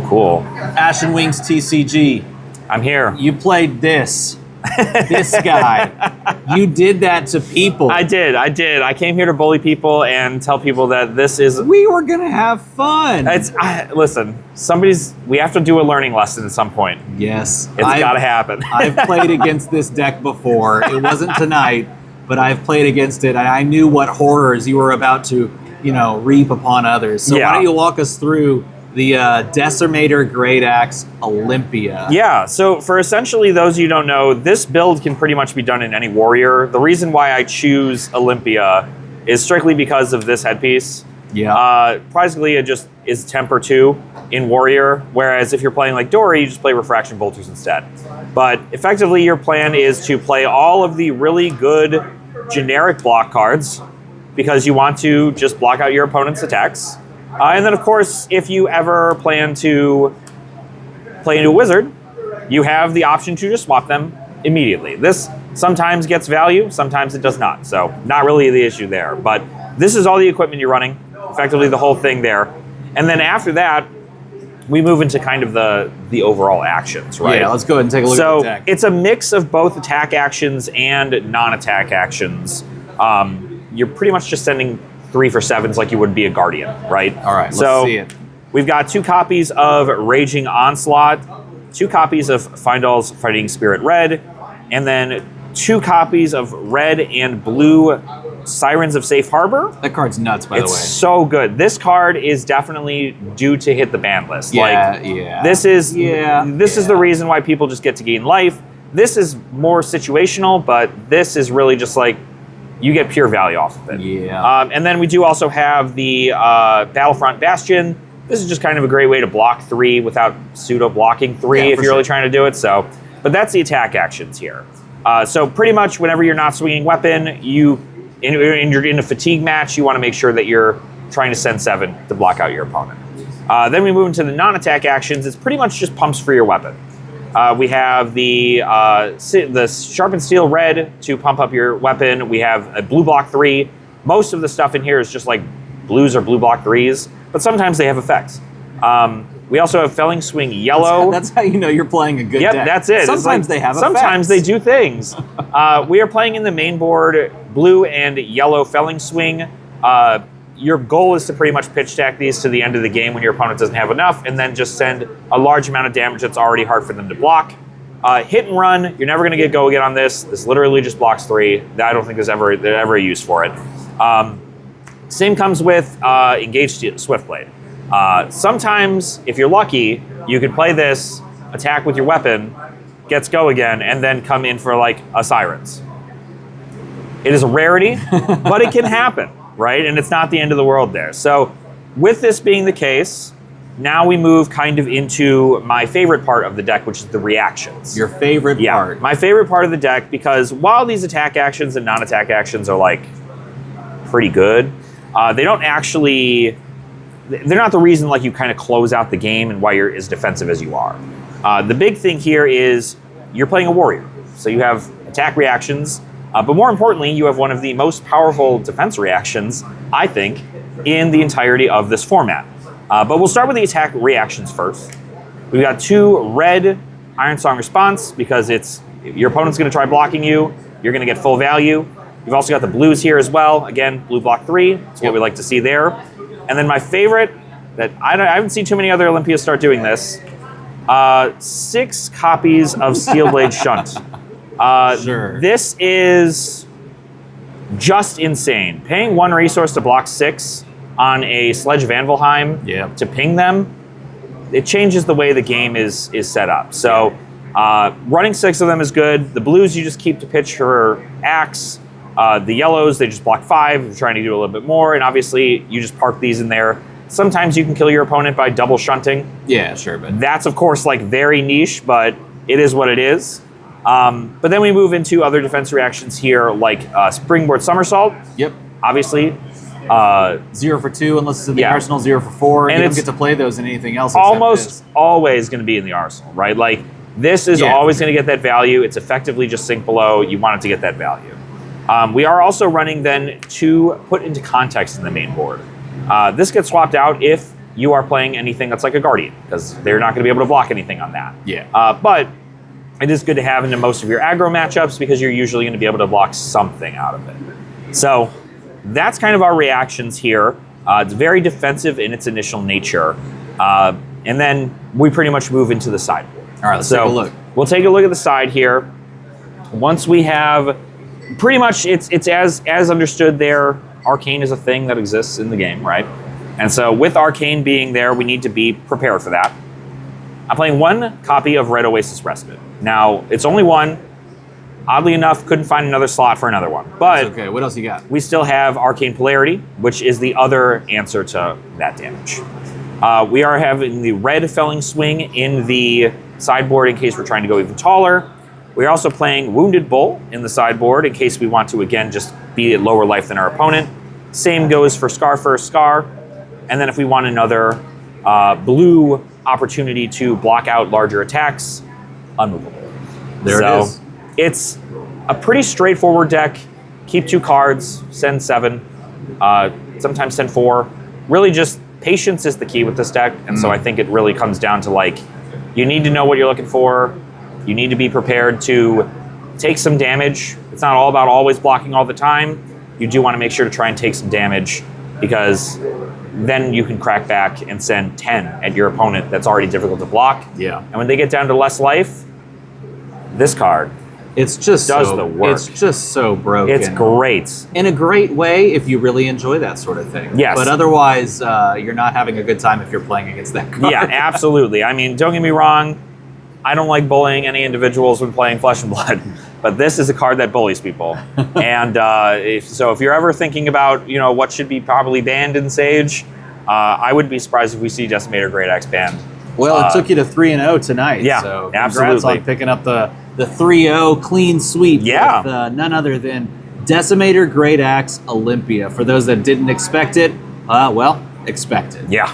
cool. Ashen Wings TCG. I'm here. You played this. This guy. You did that to people. I did. I came here to bully people and tell people that this is... We were going to have fun. Listen, we have to do a learning lesson at some point. Yes. It's got to happen. I've played against this deck before. It wasn't tonight, but I've played against it. I knew what horrors you were about to, reap upon others. So why don't you walk us through the Decimator Great Axe Olympia. Yeah, so for essentially those you don't know, this build can pretty much be done in any warrior. The reason why I choose Olympia is strictly because of this headpiece. Yeah. Surprisingly, it just is Temper 2 in warrior, whereas if you're playing like Dory, you just play Refraction Bolters instead. But effectively, your plan is to play all of the really good generic block cards because you want to just block out your opponent's attacks. And then, of course, if you ever plan to play into a wizard, you have the option to just swap them immediately. This sometimes gets value, sometimes it does not. So not really the issue there. But this is all the equipment you're running, effectively the whole thing there. And then after that, we move into kind of the overall actions, right? Yeah, let's go ahead and take a look at the deck. So it's a mix of both attack actions and non-attack actions. You're pretty much just sending 3 for 7s like you would be a Guardian, right? All right, let's see it. We've got 2 copies of Raging Onslaught, 2 copies of Findall's Fighting Spirit Red, and then 2 copies of red and blue Sirens of Safe Harbor. That card's nuts, by the way. It's so good. This card is definitely due to hit the ban list. Yeah. This is the reason why people just get to gain life. This is more situational, but this is really just like you get pure value off of it. Yeah. And then we do also have the Battlefront Bastion. This is just kind of a great way to block 3 without pseudo blocking 3 if you're really trying to do it. So, but that's the attack actions here. So pretty much whenever you're not swinging weapon, you're in a fatigue match, you want to make sure that you're trying to send 7 to block out your opponent. Then we move into the non-attack actions. It's pretty much just pumps for your weapon. We have the Sharpened Steel Red to pump up your weapon. We have a blue block 3. Most of the stuff in here is just like blues or blue block 3s, but sometimes they have effects. We also have Felling Swing Yellow. That's how you know you're playing a good deck. Yep, that's it. Sometimes they have effects. Sometimes they do things. We are playing in the main board blue and yellow Felling Swing. Your goal is to pretty much pitch stack these to the end of the game when your opponent doesn't have enough, and then just send a large amount of damage that's already hard for them to block. Hit and run, you're never going to get go again on this. This literally just blocks 3. I don't think there's ever a use for it. Same comes with Engaged Swiftblade. Sometimes, if you're lucky, you can play this, attack with your weapon, gets go again, and then come in for like a Sirens. It is a rarity, but it can happen. Right? And it's not the end of the world there. So with this being the case, now we move kind of into my favorite part of the deck, which is the reactions. Your favorite part. My favorite part of the deck, because while these attack actions and non-attack actions are like pretty good, they don't actually, they're not the reason like you kind of close out the game and why you're as defensive as you are. The big thing here is you're playing a warrior. So you have attack reactions, but more importantly, you have one of the most powerful defense reactions, I think, in the entirety of this format. But we'll start with the attack reactions first. We've got 2 red Iron Song Response because it's your opponent's going to try blocking you. You're going to get full value. You've also got the blues here as well. Again, blue block 3. That's what we like to see there. And then my favorite, that I haven't seen too many other Olympias start doing this, 6 copies of Steelblade Shunt. Sure. This is just insane. Paying 1 resource to block 6 on a Sledge of Anvilheim to ping them, it changes the way the game is set up. So running 6 of them is good. The blues you just keep to pitch for Axe. The yellows, they just block 5 if you're trying to do a little bit more. And obviously, you just park these in there. Sometimes you can kill your opponent by double shunting. Yeah, sure. But that's, of course, like very niche, but it is what it is. But then we move into other defense reactions here, like Springboard Somersault. Yep. Obviously. 0 for 2, unless it's in the arsenal, 0 for 4. And you don't get to play those in anything else. Almost always going to be in the arsenal, right? Like, this is always going to get that value. It's effectively just sink below. You want it to get that value. We are also running then to put into context in the main board. This gets swapped out if you are playing anything that's like a Guardian, because they're not going to be able to block anything on that. Yeah. But it is good to have into most of your aggro matchups because you're usually going to be able to block something out of it. So that's kind of our reactions here. It's very defensive in its initial nature. And then we pretty much move into the sideboard. All right, let's take a look. We'll take a look at the side here. Once we have, pretty much it's as understood there, Arcane is a thing that exists in the game, right? And so with Arcane being there, we need to be prepared for that. I'm playing one copy of Red Oasis Respite. Now, it's only one. Oddly enough, couldn't find another slot for another one. But that's okay, what else you got? We still have Arcane Polarity, which is the other answer to that damage. We are having the red Felling Swing in the sideboard in case we're trying to go even taller. We're also playing Wounded Bull in the sideboard in case we want to, again, just be at lower life than our opponent. Same goes for Scar First Scar. And then if we want another blue opportunity to block out larger attacks, Unmovable. There it is. It's a pretty straightforward deck. Keep 2 cards, send 7, sometimes send 4. Really just patience is the key with this deck. And so I think it really comes down to, like, you need to know what you're looking for. You need to be prepared to take some damage. It's not all about always blocking all the time. You do want to make sure to try and take some damage, because then you can crack back and send 10 at your opponent that's already difficult to block. Yeah. And when they get down to less life, this card it's just does the work. It's just so broken. It's great. In a great way if you really enjoy that sort of thing. Yes. But otherwise, you're not having a good time if you're playing against that card. Yeah, absolutely. I mean, don't get me wrong. I don't like bullying any individuals when playing Flesh and Blood, but this is a card that bullies people. And if you're ever thinking about, what should be probably banned in Sage, I wouldn't be surprised if we see Decimator Great Axe banned. Well, it took you to 3-0 tonight. Yeah, so congrats absolutely. on picking up the 3-0 clean sweep with none other than Decimator Great Axe Olympia. For those that didn't expect it, well, expect it. Yeah.